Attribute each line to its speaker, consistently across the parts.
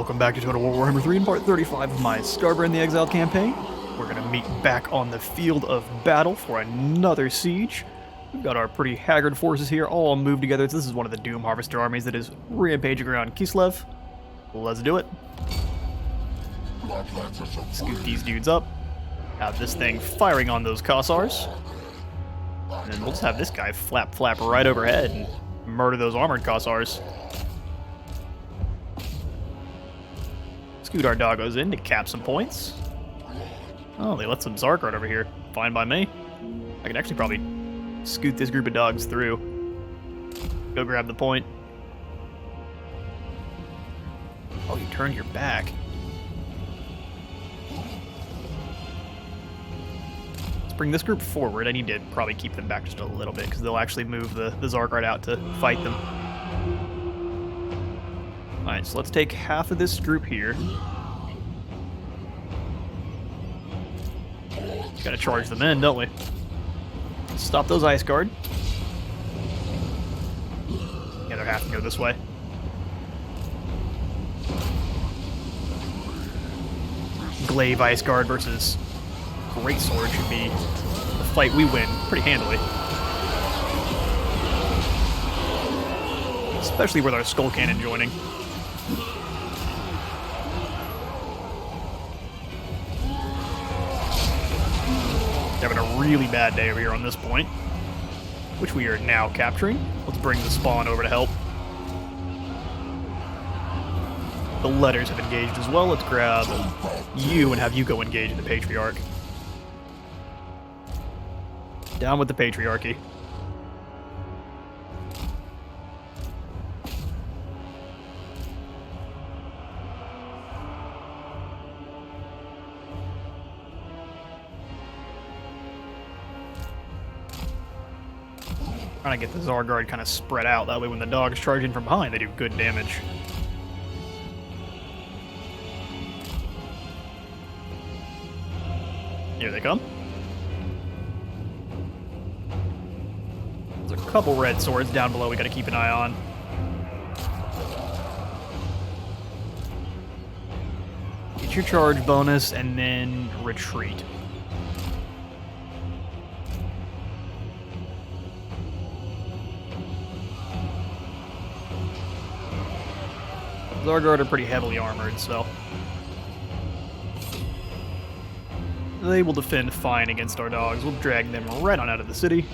Speaker 1: Welcome back to Total War Warhammer 3 in part 35 of my Scarborough and the Exiled campaign. We're going to meet back on the field of battle for another siege. We've got our pretty haggard forces here all moved together. This is one of the Doom Harvester armies that is rampaging around Kislev. Let's do it. Scoop these dudes up. Have this thing firing on those Kossars. And then we'll just have this guy flap right overhead and murder those armored Kossars. Scoot our doggos in to cap some points. Oh, they let some Zarkard over here. Fine by me. I can actually probably scoot this group of dogs through. Go grab the point. Oh, you turned your back. Let's bring this group forward. I need to probably keep them back just a little bit because they'll actually move the Zarkard out to fight them. Alright, so let's take half of this group here. Gotta charge them in, don't we? Stop those Ice Guard. The other half can go this way. Glaive Ice Guard versus Greatsword should be the fight we win pretty handily. Especially with our Skull Cannon joining. Having a really bad day over here on this point, which we are now capturing. Let's bring the spawn over to help. The letters have engaged as well. Let's grab you and have you go engage in the Patriarch. Down with the Patriarchy. Trying to get the Zarkard kind of spread out, that way when the dogs charge in from behind, they do good damage. Here they come. There's a couple red swords down below we gotta keep an eye on. Get your charge bonus and then retreat. Zarkard are pretty heavily armored, so they will defend fine against our dogs. We'll drag them right on out of the city.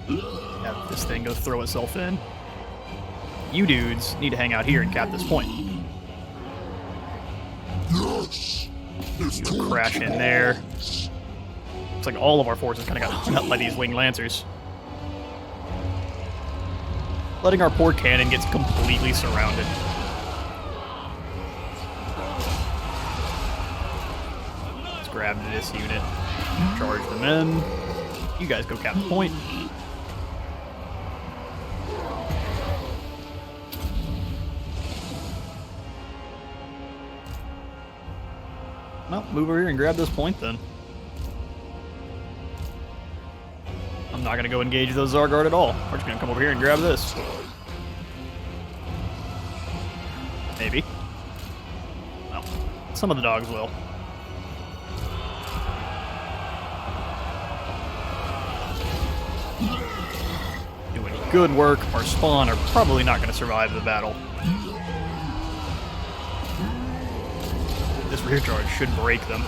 Speaker 1: Have this thing go throw itself in. You dudes need to hang out here and cap this point. You crash in there. Looks like all of our forces kind of got hung up by these winged lancers. Letting our poor cannon get completely surrounded. Let's grab this unit, charge them in. You guys go cap the point. Well, move over here and grab this point then. I'm not going to go engage those Zarkard at all. We're just going to come over here and grab this. Maybe. Well, some of the dogs will. Doing good work. Our spawn are probably not going to survive the battle. This rear charge should break them.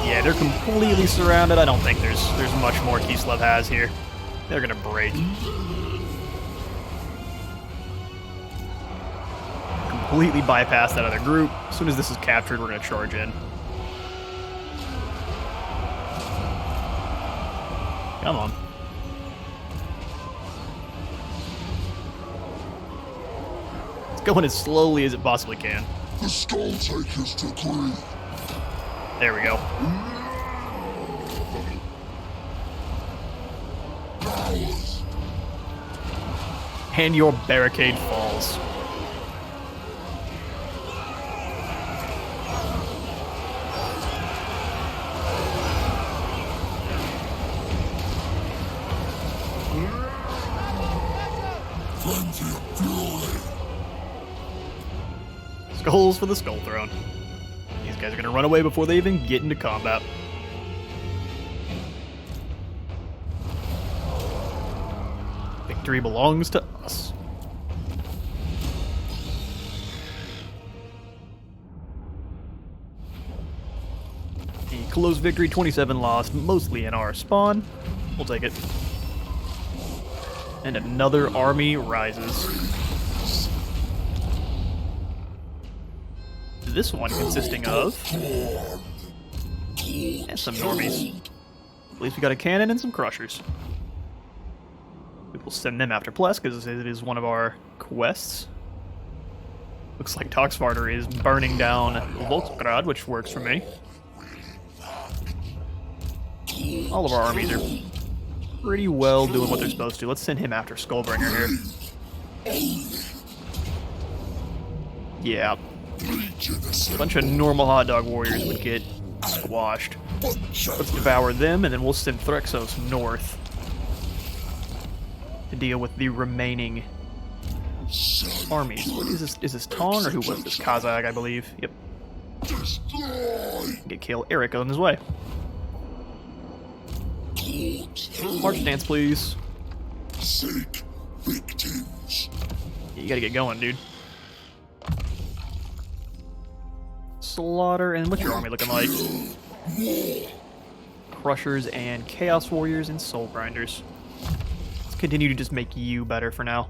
Speaker 1: Yeah, they're completely surrounded. I don't think there's much more Kislev has here. They're gonna break. Completely bypass that other group. As soon as this is captured, we're gonna charge in. Come on. It's going as slowly as it possibly can.
Speaker 2: The Skull Takers decree.
Speaker 1: There we go. And your barricade falls. Skulls for the Skull Throne. These guys are gonna run away before they even get into combat. Victory belongs to us. A close victory, 27 lost, mostly in our spawn. We'll take it. And another army rises. This one consisting of and some normies. At least we got a cannon and some crushers. We will send them after Plesk because it is one of our quests. Looks like Toxfarter is burning down Volksgrad, which works for me. All of our armies are pretty well doing what they're supposed to. Let's send him after Skullbringer here. Yeah. A bunch of normal hot dog warriors would get squashed. Let's devour them, and then we'll send Threxos north to deal with the remaining armies. What is this? Is this Tong, or who was this? Kazakh, I believe. Yep. Get kill Eric on his way. March stance, please.
Speaker 2: Seek victims.
Speaker 1: You gotta get going, dude. Slaughter, and what's your army looking like? Crushers and Chaos Warriors and Soul Grinders. Let's continue to just make you better for now.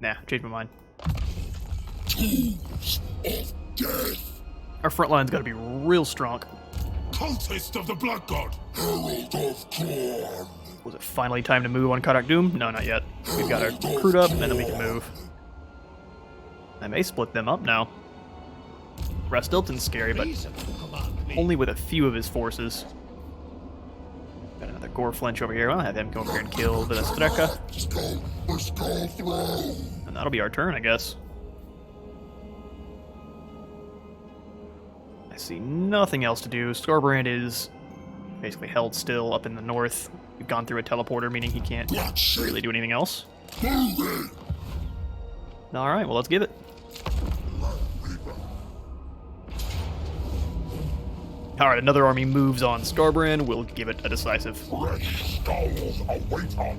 Speaker 1: Nah, changed my mind.
Speaker 2: Tools of death.
Speaker 1: Our front line's gotta be real strong.
Speaker 2: Cultist of the Blood God. Herald of Khorne.
Speaker 1: Was it finally time to move on Karak Doom? No, not yet. We've got our recruit up, and then we can move. I may split them up now. Rastilton's scary, but only with a few of his forces. Got another Gore Flinch over here. I'll have him go over here and kill the Streka. And that'll be our turn, I guess. I see nothing else to do. Skarbrand is basically held still up in the north. We've gone through a teleporter, meaning he can't really do anything else. Alright, well, let's give it. Alright, another army moves on Skarbrand. We'll give it a decisive.
Speaker 2: Fresh skulls await us.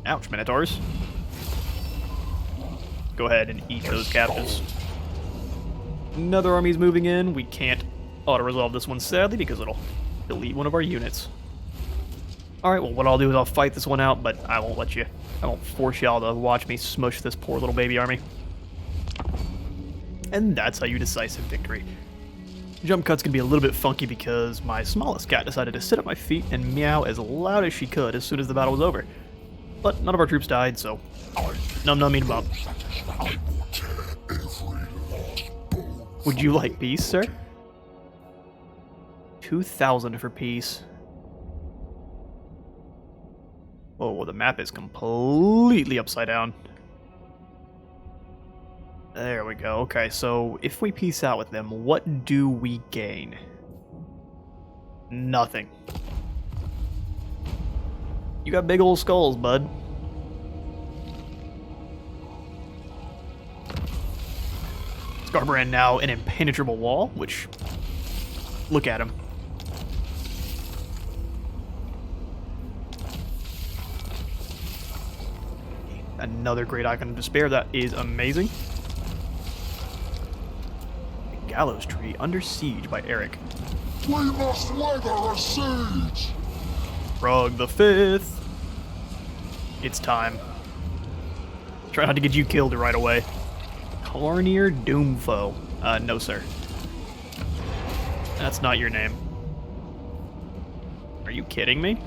Speaker 1: Ouch, Minotaurs. Go ahead and eat those captives. Another army's moving in. We can't auto-resolve this one, sadly, because it'll delete one of our units. Alright, well, what I'll do is I'll fight this one out, but I won't force y'all to watch me smush this poor little baby army. And that's how you decisive victory. Jump cut's gonna be a little bit funky because my smallest cat decided to sit at my feet and meow as loud as she could as soon as the battle was over. But none of our troops died, so num num eat 'em up. Would you like peace, sir? 2,000 for peace. Oh, the map is completely upside down. There we go. Okay, so if we peace out with them, what do we gain? Nothing. You got big old skulls, bud. Skarbrand now an impenetrable wall, which... Look at him. Another great icon of despair. That is amazing. A gallows tree under siege by Eric.
Speaker 2: We must weather a siege.
Speaker 1: Rug the Fifth. It's time. Try not to get you killed right away. Clarnier Doomfoe. No, sir. That's not your name. Are you kidding me?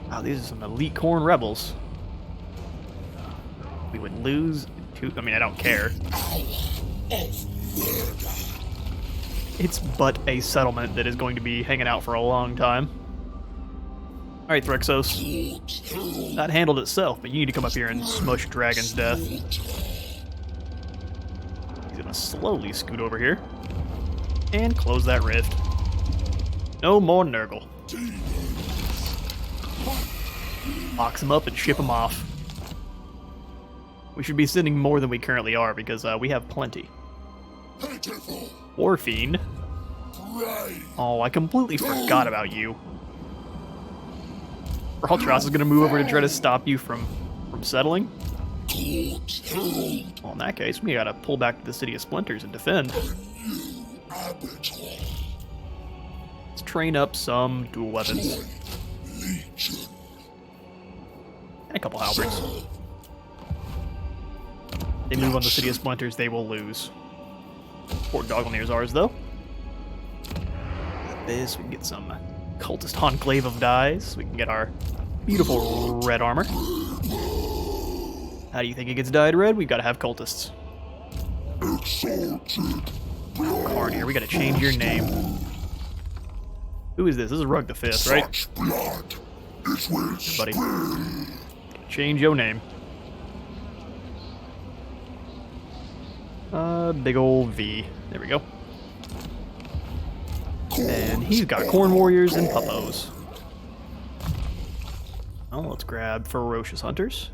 Speaker 1: Wow, these are some elite Khorne rebels. We would lose I mean, I don't care. It's but a settlement that is going to be hanging out for a long time. Alright, Thrixos. That handled itself, but you need to come up here and smush Dragon's Death. He's gonna slowly scoot over here. And close that rift. No more Nurgle. Box him up and ship him off. We should be sending more than we currently are, because we have plenty. Warfiend. Oh, I completely forgot about you. Raltros is going to move over to try to stop you from settling. Well, in that case, we gotta pull back to the City of Splinters and defend. Let's train up some dual weapons. And a couple halberds. They move on the City of Splinters, they will lose. Fort Dogelnir's ours, though. With this, we can get some Cultist Enclave of Dies. We can get our beautiful red armor. How do you think it gets dyed red? We've got to have cultists. Khorne here, we got to change your name. Who is this? This is Rug the Fifth, right? Here, buddy. Change your name. Big old V. There we go. And he's got Khorne Warriors and Puppos. Well, let's grab Ferocious Hunters.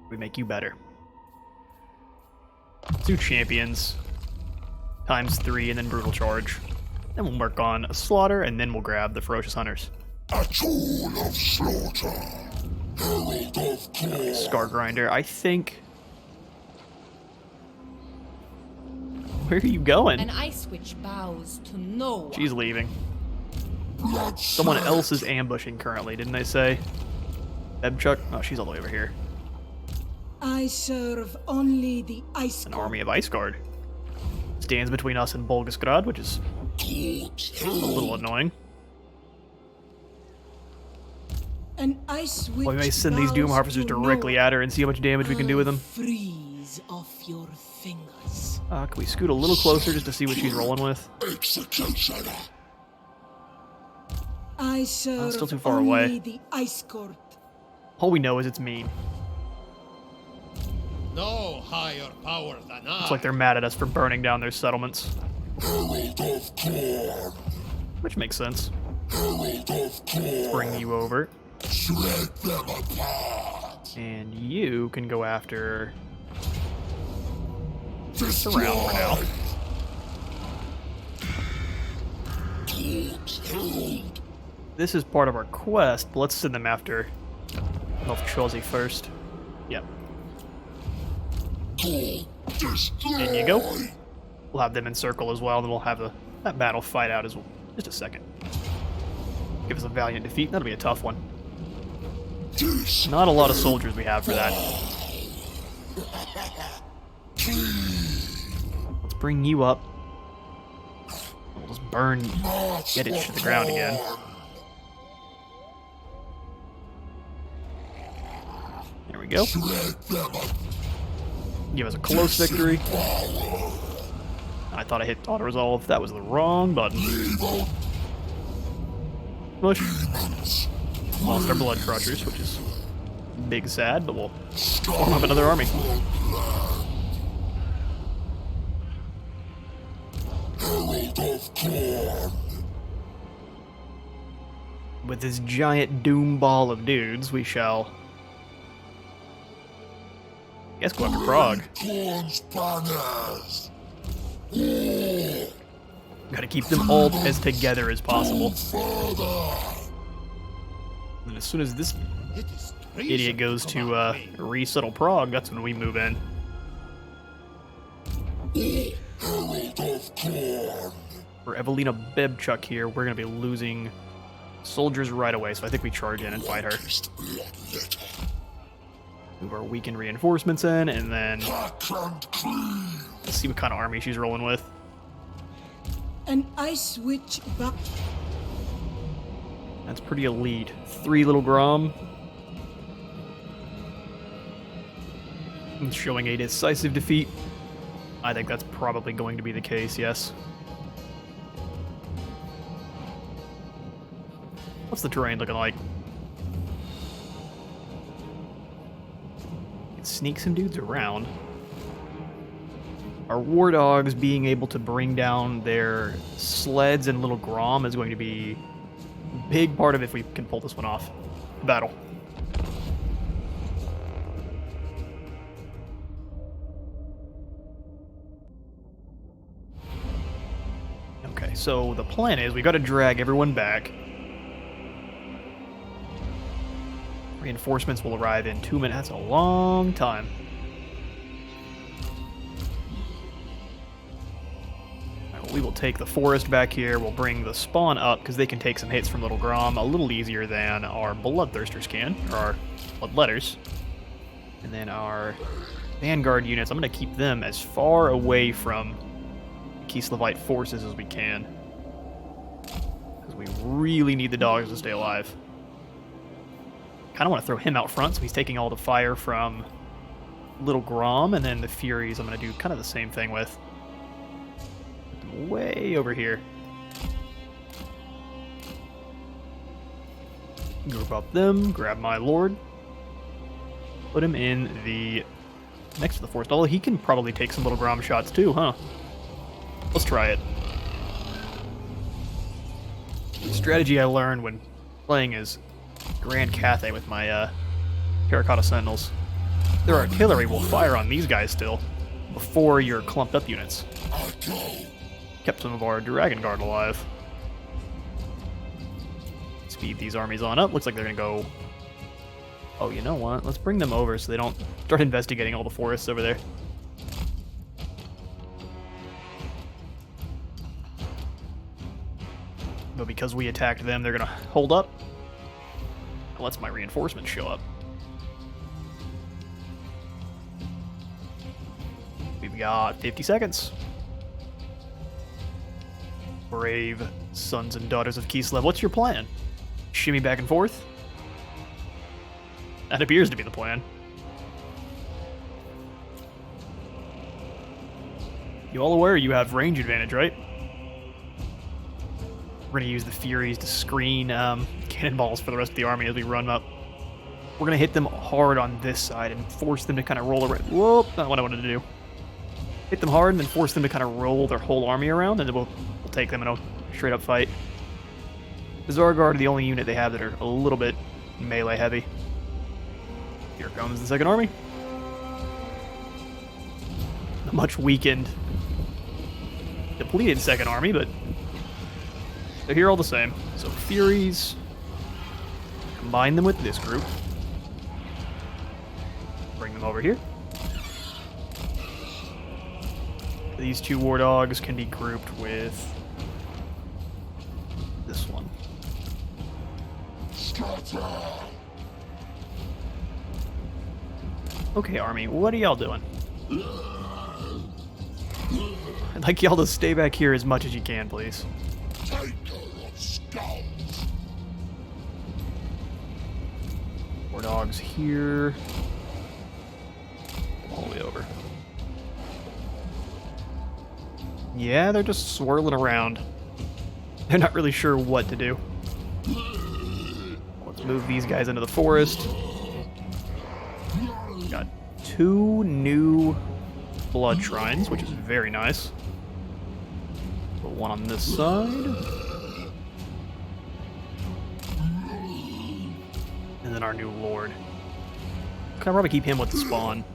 Speaker 1: We make you better. 2 champions. ×3 and then Brutal Charge. Then we'll work on a Slaughter and then we'll grab the Ferocious Hunters.
Speaker 2: A tool of slaughter. Herald of Khorne.
Speaker 1: Scar Grinder, I think... Where are you going?
Speaker 3: An ice witch bows to no one.
Speaker 1: She's leaving. Someone else is ambushing currently, didn't I say? Ebchuck? Oh, she's all the way over here.
Speaker 4: I serve only the Ice
Speaker 1: An
Speaker 4: Guard.
Speaker 1: army of Ice Guard. Stands between us and Bolgasgrad, which is a little annoying.
Speaker 4: An ice witch
Speaker 1: Well, we may send these Doom
Speaker 4: bows
Speaker 1: Harvesters
Speaker 4: to
Speaker 1: directly
Speaker 4: no
Speaker 1: at her and see how much damage we can do with them.
Speaker 4: Freeze off your fingers.
Speaker 1: Can we scoot a little closer just to see what she's rolling with?
Speaker 2: Executioner.
Speaker 4: I serve
Speaker 1: still too far
Speaker 4: only
Speaker 1: away.
Speaker 4: the Ice Court.
Speaker 1: All we know is it's mean.
Speaker 5: No higher power than I.
Speaker 1: Looks like they're mad at us for burning down their settlements.
Speaker 2: Herald of Khorne.
Speaker 1: Which makes sense.
Speaker 2: Herald of Khorne.
Speaker 1: Bring you over.
Speaker 2: Shred them apart.
Speaker 1: And you can go after...
Speaker 2: Destroy.
Speaker 1: around for now.
Speaker 2: Khorne's Herald.
Speaker 1: This is part of our quest, but let's send them after Elftrelzi first. Yep.
Speaker 2: Khorne. Destroy.
Speaker 1: In you go. We'll have them encircle as well, and then we'll have that battle fight out as well. Just a second. Give us a valiant defeat. That'll be a tough one. Not a lot of soldiers we have for that. Let's bring you up. We'll just burn get it to the ground again. There we go. Give us a close victory. I thought I hit auto-resolve. That was the wrong button. Push. Lost our Blood Crushers, which is big sad, but we'll form up another army.
Speaker 2: Herald of Khorne.
Speaker 1: With this giant doom ball of dudes, we shall... I guess go after Prague.
Speaker 2: Khorne's banners.
Speaker 1: Gotta keep them all as together as possible. And as soon as this
Speaker 5: It is
Speaker 1: idiot goes to resettle Prague, that's when we move in.
Speaker 2: Herald of Khorne.
Speaker 1: For Evelina Bebchuk here, we're gonna be losing soldiers right away, so I think we charge in and fight her. Move our weakened reinforcements in, and then let's see what kind of army she's rolling with.
Speaker 4: An Ice Witch back.
Speaker 1: That's pretty elite. 3 little Grom. showing a decisive defeat. I think that's probably going to be the case, yes. What's the terrain looking like? Sneak some dudes around. Our war dogs being able to bring down their sleds and little Grom is going to be a big part of if we can pull this one off. Battle. Okay, so the plan is we got to drag everyone back. Reinforcements will arrive in 2 minutes. That's a long time. Right, well, we will take the forest back here. We'll bring the spawn up because they can take some hits from Little Grom a little easier than our Bloodthirsters can, or our Bloodletters. And then our Vanguard units, I'm going to keep them as far away from Kislevite forces as we can. Because we really need the dogs to stay alive. Kind of want to throw him out front, so he's taking all the fire from Little Grom, and then the Furies I'm going to do kind of the same thing with. Put them way over here. Group up them, grab my Lord. Put him in the... next to the forest. Although he can probably take some Little Grom shots too, huh? Let's try it. The strategy I learned when playing is Grand Cathay with my Terracotta Sentinels. Their artillery will fire on these guys still before your clumped up units. Kept some of our Dragon Guard alive. Speed these armies on up. Looks like they're gonna go... oh, you know what? Let's bring them over so they don't start investigating all the forests over there. But because we attacked them, they're gonna hold up. Lets my reinforcements show up. We've got 50 seconds. Brave sons and daughters of Kislev, what's your plan? Shimmy back and forth? That appears to be the plan. You all aware you have range advantage, right? We're going to use the Furies to screen cannonballs for the rest of the army as we run up. We're going to hit them hard on this side and force them to kind of roll around. Whoop, not what I wanted to do. Hit them hard and then force them to kind of roll their whole army around, and then we'll take them in a straight-up fight. The Zargard are the only unit they have that are a little bit melee heavy. Here comes the second army. A much weakened, depleted second army, but they're here all the same. So Furies, combine them with this group. Bring them over here. These two War Dogs can be grouped with this one. Okay, army, what are y'all doing? I'd like y'all to stay back here as much as you can, please. War Dogs here. All the way over. Yeah, they're just swirling around. They're not really sure what to do. Let's move these guys into the forest. Got 2 new blood shrines, which is very nice. Put one on this side. And then our new Lord. Can I probably keep him with the spawn?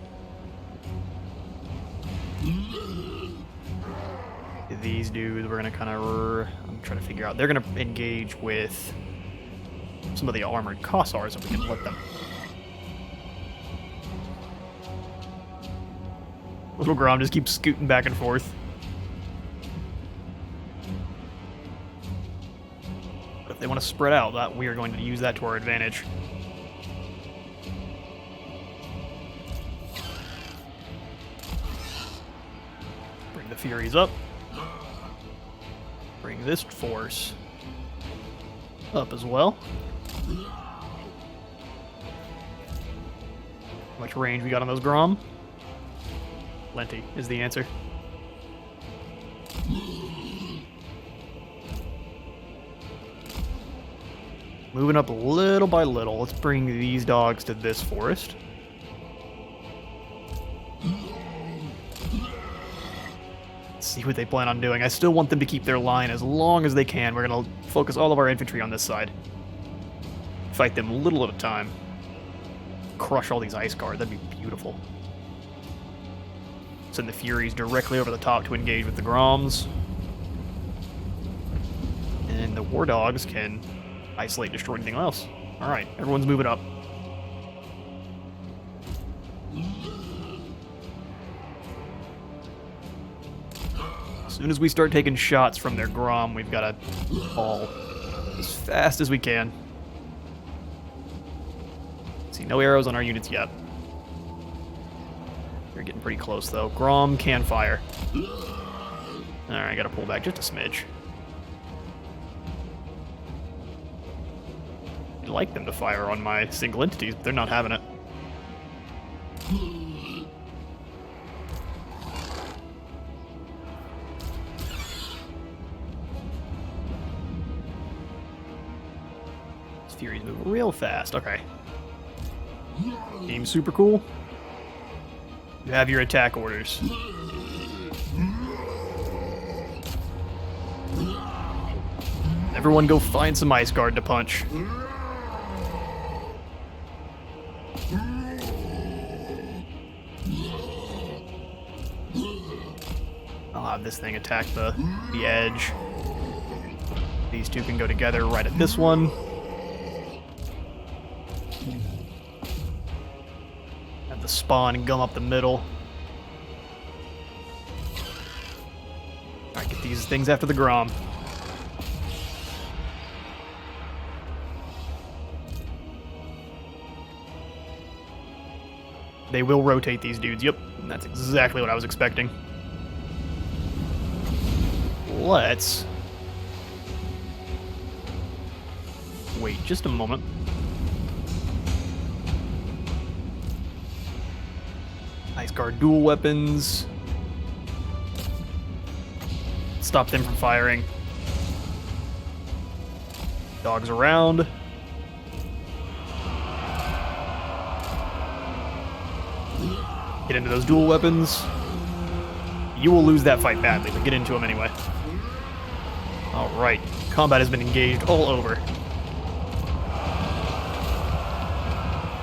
Speaker 1: These dudes, we're gonna kind of... I'm trying to figure out. They're gonna engage with some of the armored Kossars if we can let them. Little Grom just keeps scooting back and forth. But if they want to spread out, we are going to use that to our advantage. Bring the Furies up. Bring this force up as well. How much range we got on those Grom? Plenty is the answer. Moving up little by little. Let's bring these dogs to this forest. Let's see what they plan on doing. I still want them to keep their line as long as they can. We're going to focus all of our infantry on this side. Fight them little at a time. Crush all these ice guards. That'd be beautiful. Send the Furies directly over the top to engage with the Groms. And the War Dogs can isolate, destroy anything else. Alright, everyone's moving up. As soon as we start taking shots from their Grom, we've got to fall as fast as we can. See, no arrows on our units yet. They're getting pretty close, though. Grom can fire. Alright, gotta pull back just a smidge. I'd like them to fire on my single entities, but they're not having it. These Furies move real fast. Okay. Game's super cool. You have your attack orders. Everyone go find some ice guard to punch. I'll have this thing attack the edge. These two can go together right at this one. Have the spawn gum up the middle. Alright, get these things after the Grom. They will rotate these dudes. Yep, that's exactly what I was expecting. Let's wait just a moment. Ice Guard dual weapons. Stop them from firing. Dogs around. Get into those dual weapons. You will lose that fight badly, but get into them anyway. Alright, combat has been engaged all over.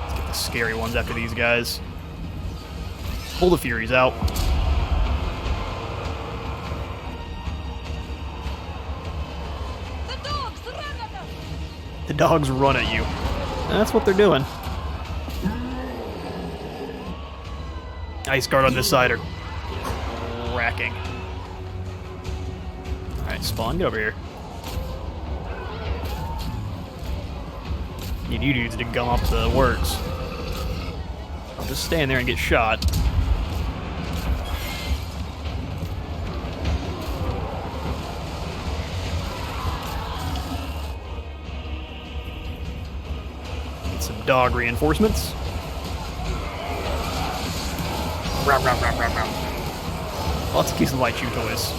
Speaker 1: Let's get the scary ones after these guys. Pull the Furies out. The dogs run at you. That's what they're doing. Ice Guard on this side are cracking. Alright, Spawn, get over here. Need you dudes to gum up the works. I'll just stand there and get shot. Get some dog reinforcements. Lots of Keys of Light Chew toys.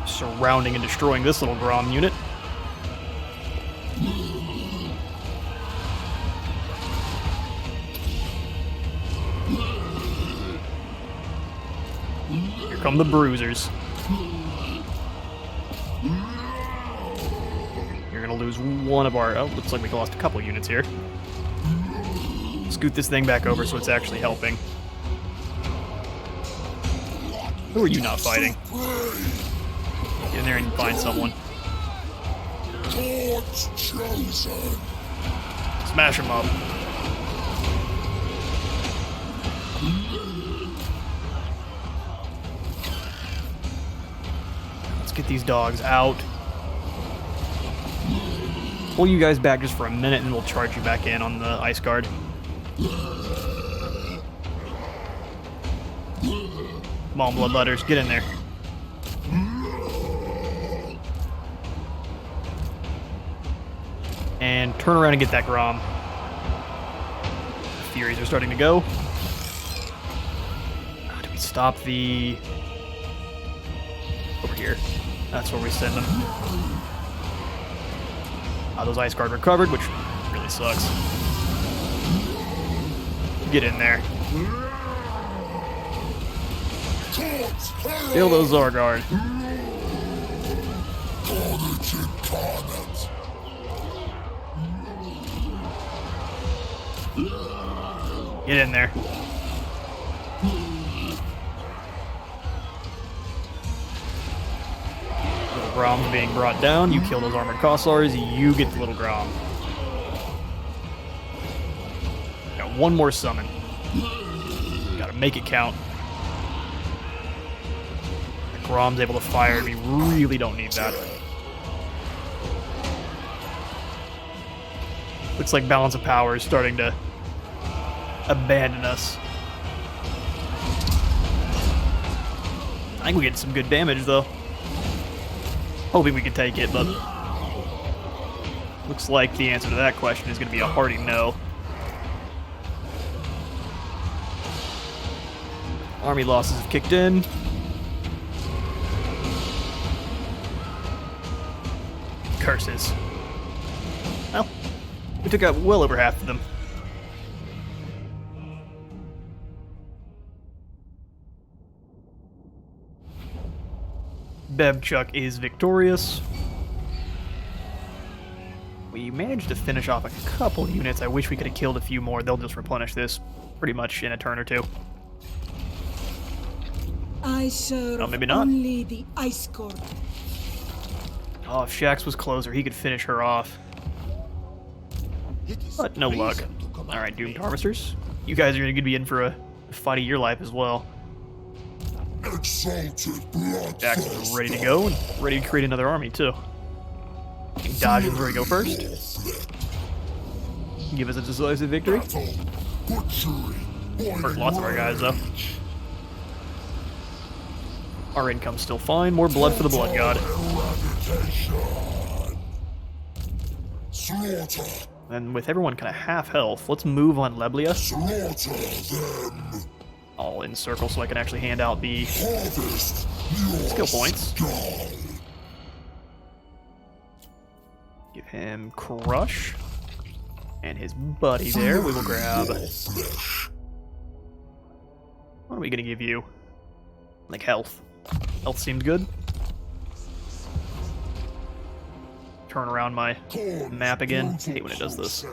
Speaker 1: Surrounding and destroying this little Grom unit. Here come the Bruisers. Lose one of our... Oh, looks like we lost a couple units here. Scoot this thing back over so it's actually helping. Who are you not fighting? Get in there and find someone. Smash him up. Let's get these dogs out. Pull you guys back just for a minute and we'll charge you back in on the Ice Guard. Come on, Bloodletters, get in there. And turn around and get that Grom. Furies are starting to go. Do we stop the... Over here. That's where we send them. Those Ice Guard recovered, which really sucks. Get in there. Kill those Zargard. Get in there. Little Grom's being brought down. You kill those armored Kossars, you get the little Grom. Got one more summon. Gotta make it count. The Grom's able to fire, we really don't need that. Looks like Balance of Power is starting to abandon us. I think we get some good damage though. Hoping we can take it, but looks like the answer to that question is going to be a hearty no. Army losses have kicked in. Curses. Well, we took out well over half of them. Bebchuk is victorious. We managed to finish off a couple units. I wish we could have killed a few more. They'll just replenish this pretty much in a turn or two.
Speaker 4: I serve
Speaker 1: maybe not.
Speaker 4: only the Ice Court.
Speaker 1: Oh, if Shax was closer, he could finish her off. But no luck. Alright, Doomed Harvesters. You guys are going to be in for a fight of your life as well. Jax is ready to go and ready to create another army too. I think Dodge is where we go first. Give us a decisive victory. Hurt lots of our guys though. Our income's still fine. More blood for the Blood God. And with everyone kind of half health, let's move on Leblia. All in circle so I can actually hand out the skill points. Give him Crush. And his buddy there, we will grab... What are we going to give you? Like health. Health seems good. Turn around my map again. I hate when it does this.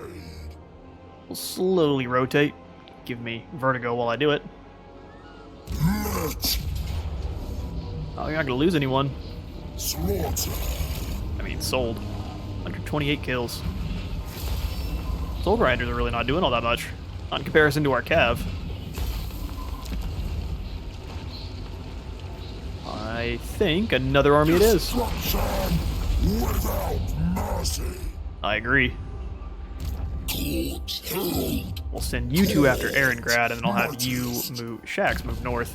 Speaker 1: We'll slowly rotate. Give me vertigo while I do it. Oh, you're not gonna lose anyone. I mean, sold. 128 kills. Soul Grinders are really not doing all that much. Not in comparison to our Cav. I think another army it is. I agree. We'll send you two after Erengrad, and then I'll have you move... Shax move north.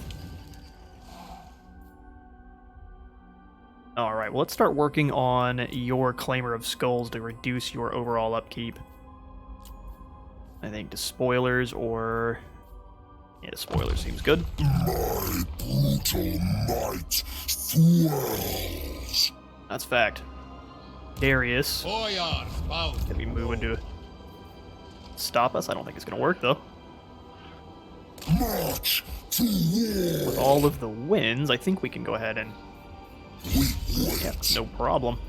Speaker 1: Alright, well, let's start working on your Claimer of Skulls to reduce your overall upkeep. I think Despoilers or... Yeah, Despoilers seems good.
Speaker 2: My brutal might swells.
Speaker 1: That's fact. Darius.
Speaker 5: Boyars bow
Speaker 1: Can we move into... Stop us? I don't think it's gonna work, though.
Speaker 2: March to war.
Speaker 1: With all of the wins, I think we can go ahead and... Yeah, no problem.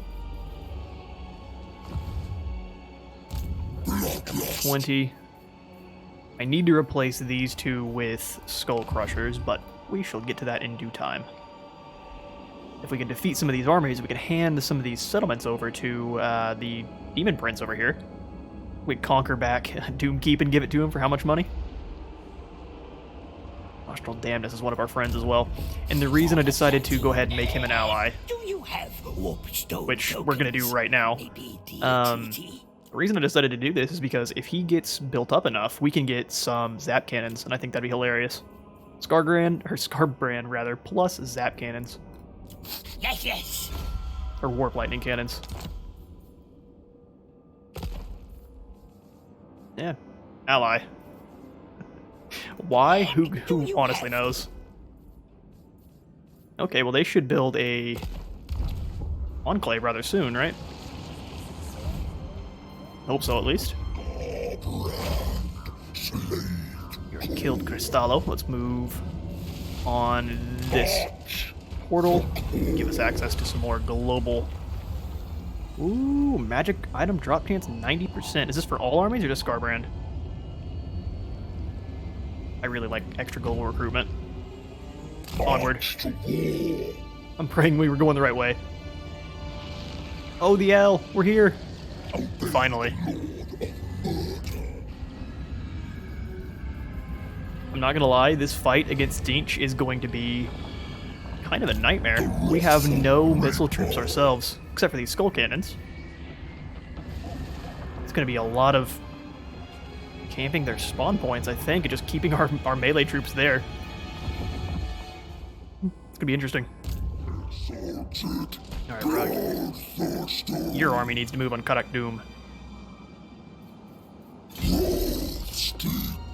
Speaker 1: 20. I need to replace these two with Skull Crushers, but we shall get to that in due time. If we can defeat some of these armies, we can hand some of these settlements over to the Demon Prince over here. We conquer back Doomkeep and give it to him for how much money? Nostril Damnus is one of our friends as well. And the reason I decided to go ahead and make him an ally, which we're going to do right now, the reason I decided to do this is because if he gets built up enough, we can get some Zap Cannons, and I think that'd be hilarious. Scarbrand, rather, plus Zap Cannons.
Speaker 6: Yes.
Speaker 1: Or Warp Lightning Cannons. Yeah. Ally. Why? Who honestly knows? Okay, well they should build a enclave rather soon, right? Hope so, at least. You already killed Cristallo. Let's move on this portal. Give us access to some more global... Ooh, magic item drop chance 90%. Is this for all armies or just Scarbrand? I really like extra global recruitment. Onward. I'm praying we were going the right way. Oh, the L! We're here! Finally. I'm not gonna lie, this fight against Dinch is going to be kind of a nightmare. We have no missile troops ourselves, except for these skull cannons. It's gonna be a lot of camping their spawn points, I think, and just keeping our melee troops there. It's gonna be interesting. Alright, Rug. Your army needs to move on Karak Doom.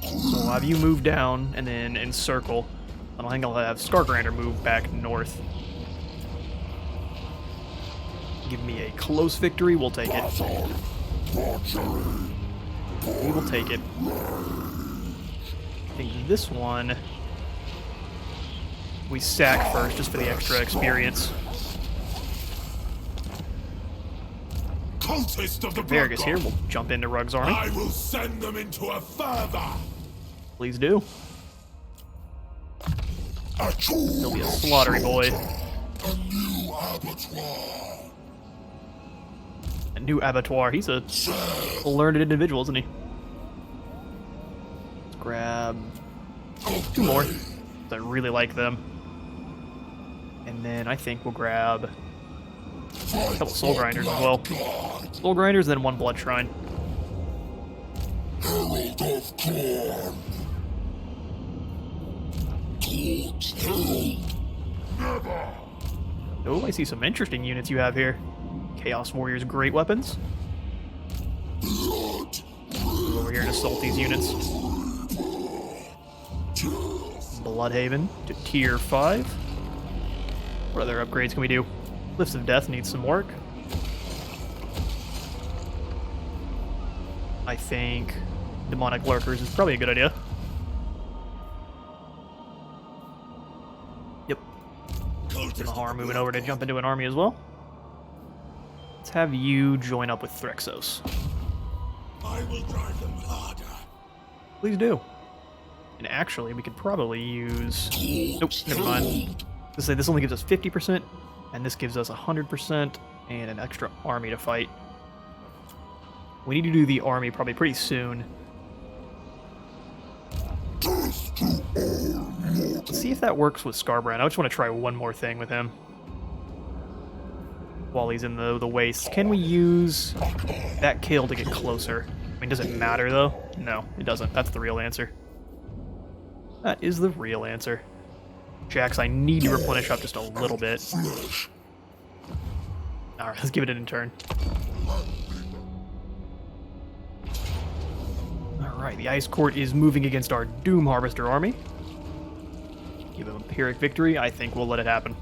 Speaker 1: So I'll have you move down and then encircle. And I think I'll have Skargrander move back north. Give me a close victory, we'll take it. We will take it. I think this one we sack first just for the extra experience.
Speaker 2: Cultist of the
Speaker 1: Vargas
Speaker 2: Blood
Speaker 1: here, we'll jump into Rug's army.
Speaker 2: I will send them into a further.
Speaker 1: Please do. He'll be a slaughtery boy.
Speaker 2: A new abattoir.
Speaker 1: A new abattoir. He's a learned individual, isn't he? Let's grab 2 more. I really like them. And then I think we'll grab a couple Soul Grinders as well. Soul Grinders, then 1 Blood Shrine.
Speaker 2: Herald of Khorne. Court Herald. Never.
Speaker 1: Oh, I see some interesting units you have here. Chaos Warriors, great weapons.
Speaker 2: Blood.
Speaker 1: Over here and assault these units. Bloodhaven to tier 5. What other upgrades can we do? Lifts of Death needs some work. I think Demonic Lurkers is probably a good idea. Yep. Mahar moving over to jump into an army as well. Let's have you join up with Threxos.
Speaker 2: I will drive them harder.
Speaker 1: Please do. And actually, we could probably use... Nope, never mind. Let's say this only gives us 50%, and this gives us 100%, and an extra army to fight. We need to do the army probably pretty soon. Let's see if that works with Skarbrand. I just want to try one more thing with him. While he's in the wastes. Can we use that kill to get closer? I mean, does it matter, though? No, it doesn't. That's the real answer. That is the real answer. Jax, I need to replenish up just a little bit. Alright, let's give it in turn. Alright, the Ice Court is moving against our Doom Harvester army. Give him a Pyrrhic victory. I think we'll let it happen.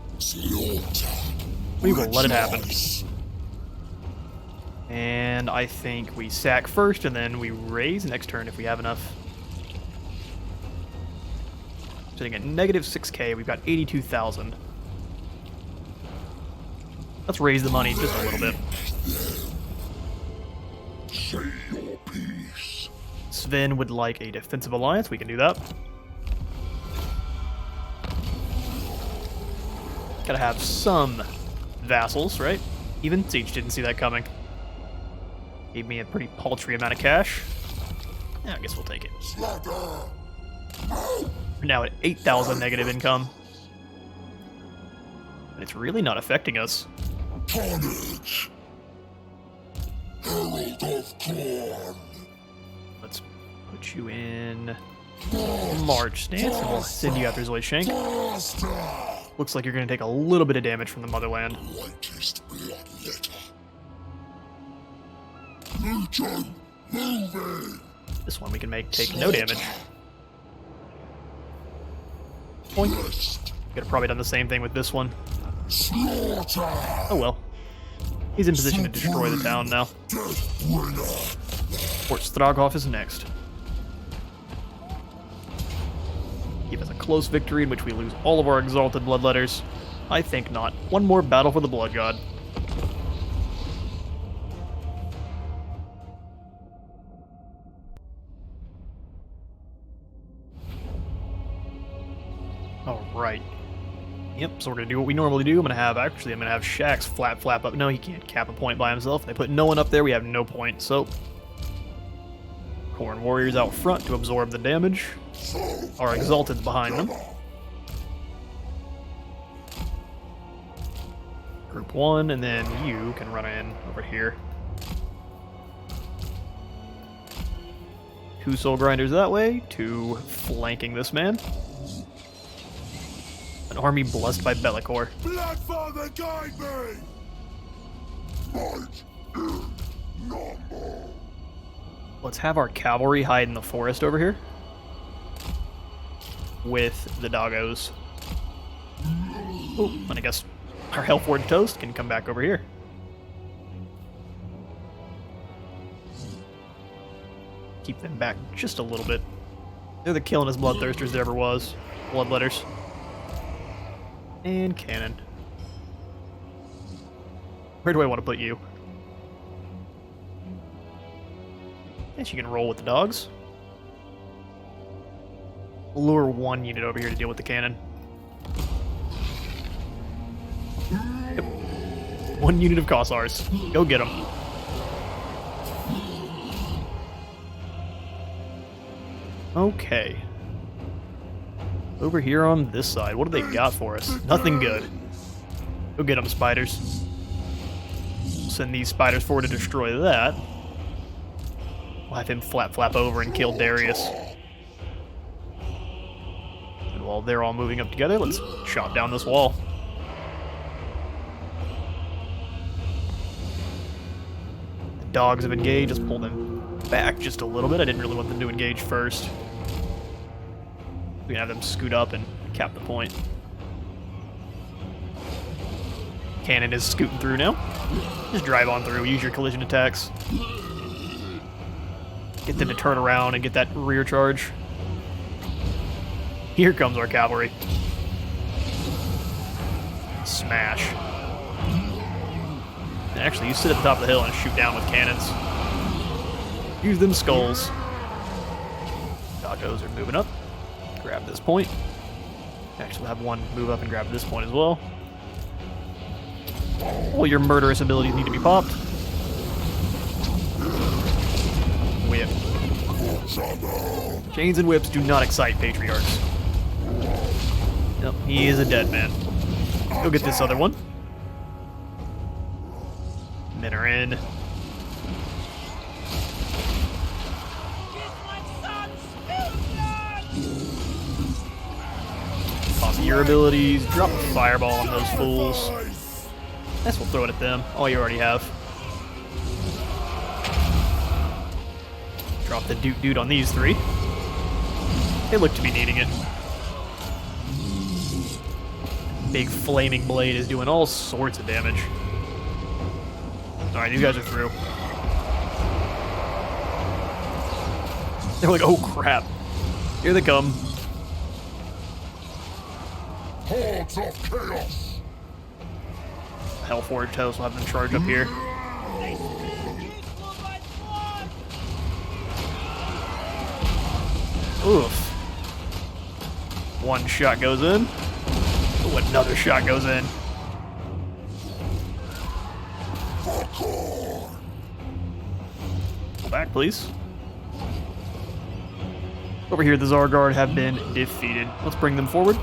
Speaker 1: We will let it happen. And I think we sack first, and then we raise next turn if we have enough. Sitting at negative 6k, we've got 82,000. Let's raise the money just a little bit.
Speaker 2: Say your piece.
Speaker 1: Sven would like a defensive alliance, we can do that. Gotta have some vassals, right? Even Siege didn't see that coming. Gave me a pretty paltry amount of cash. Yeah, I guess we'll take it. We're now at 8,000 negative income. And it's really not affecting us.
Speaker 2: Carnage. Herald of Khorne.
Speaker 1: Let's put you in March stance, and we'll send you after Zoid Shank. Looks like you're going to take a little bit of damage from the Motherland.
Speaker 2: Whitest blood letter. Legion, moving.
Speaker 1: This one we can take no damage. Point. Could have probably done the same thing with this one.
Speaker 2: Slaughter.
Speaker 1: Oh well. He's in position to destroy the town now.
Speaker 2: Death winner.
Speaker 1: Fort Stroghoff is next. Give us a close victory in which we lose all of our exalted bloodletters. I think not. One more battle for the Blood God. Alright. Yep, so we're gonna do what we normally do. I'm gonna have Shaxx flap up. No, he can't cap a point by himself. If they put no one up there, we have no point, so Khorne warriors out front to absorb the damage. Our Exalted's behind them. Group 1, and then you can run in over here. 2 Soul Grinders that way, 2 flanking this man. An army blessed by Be'lakor.
Speaker 2: Bloodfather, guide me! Might in number.
Speaker 1: Let's have our cavalry hide in the forest over here with the doggos. Oh, and I guess our Hellforged Toast can come back over here. Keep them back just a little bit. They're the killingest bloodthirsters there ever was. Bloodletters. And cannon. Where do I want to put you? Guess you can roll with the dogs. Lure 1 unit over here to deal with the cannon. Yep. 1 unit of Kossars. Go get them. Okay. Over here on this side, what do they got for us? Nothing good. Go get them, spiders. Send these spiders forward to destroy that. We'll have him flap over and kill Darius. And while they're all moving up together, let's chop down this wall. The dogs have engaged. Let's pull them back just a little bit. I didn't really want them to engage first. We can have them scoot up and cap the point. Cannon is scooting through now. Just drive on through, use your collision attacks. Get them to turn around and get that rear charge. Here comes our cavalry. Smash. And actually, you sit at the top of the hill and shoot down with cannons. Use them skulls. Doggos are moving up. Grab this point. Actually, we'll have one move up and grab this point as well. All your murderous abilities need to be popped. Whip. Chains and whips do not excite patriarchs. Nope, he is a dead man. Go get this other one. Men are in. Pop your abilities. Drop a fireball on those fools. Guess we'll throw it at them. Oh, you already have. Drop the dude on these 3. They look to be needing it. Big flaming blade is doing all sorts of damage. Alright, these guys are through. They're like, oh crap. Here they come.
Speaker 2: Hordes of chaos.
Speaker 1: Hellforged Toast will have them charge up here. Oof. One shot goes in. Oh, another shot goes in. Go back, please. Over here, the Zargard have been defeated. Let's bring them forward.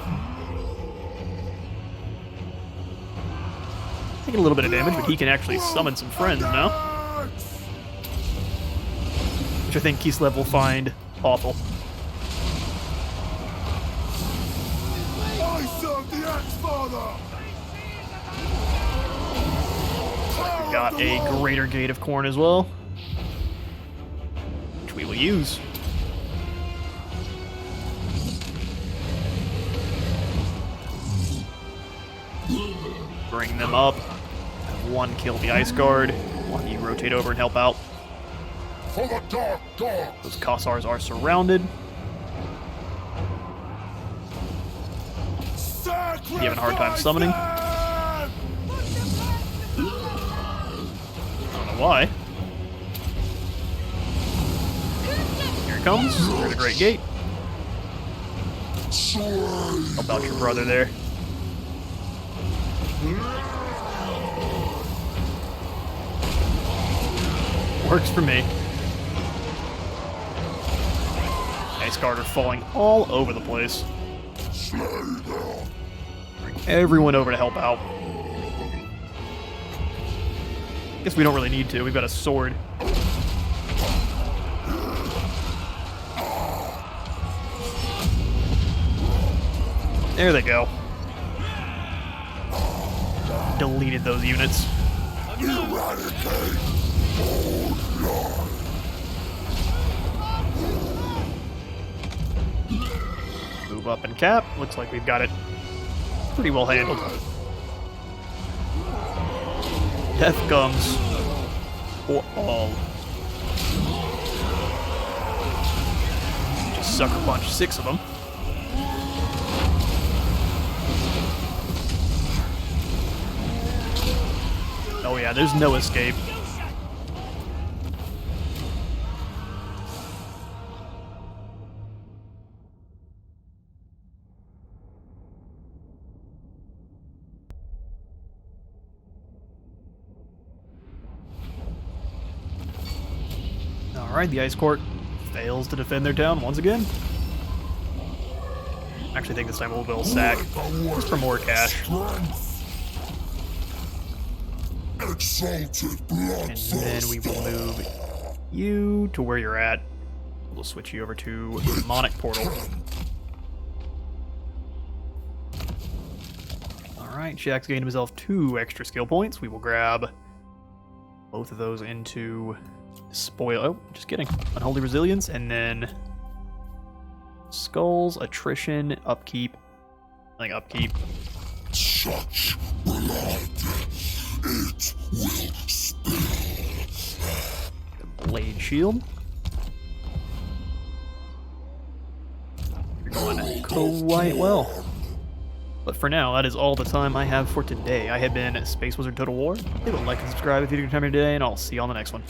Speaker 1: Taking a little bit of damage, but he can actually summon some friends now. Which I think Kislev will find awful.
Speaker 2: I serve the Axe-Father.
Speaker 1: We've got a Greater Gate of Khorne as well, which we will use. Bring them up. Have one kill the Ice Guard. One you rotate over and help out.
Speaker 2: For the dark dogs!
Speaker 1: Those Kossars are surrounded. You having a hard time summoning? I don't know why. Here it comes. Through the Great Gate. Help out your brother there. Works for me. Ice Guard are falling all over the place. Bring everyone over to help out. Guess we don't really need to. We've got a sword. There they go. Deleted those units. Move up and cap. Looks like we've got it pretty well handled. Death comes for all. Just sucker punch 6 of them. Oh yeah, there's no escape. Alright, the Ice Court fails to defend their town once again. I actually think this time we'll build sack, just for more cash. And then we will move you to where you're at. We'll switch you over to Demonic Portal. Alright, Shaxx gained himself 2 extra skill points. We will grab both of those into Spoil. Oh, just kidding. Unholy Resilience, and then Skulls, Attrition, Upkeep. I think Upkeep.
Speaker 2: Such blood, it will spill.
Speaker 1: Blade Shield. You're going quite well. But for now, that is all the time I have for today. I have been Space Wizard Total War. Leave a like and subscribe if you did come here today, and I'll see you on the next one.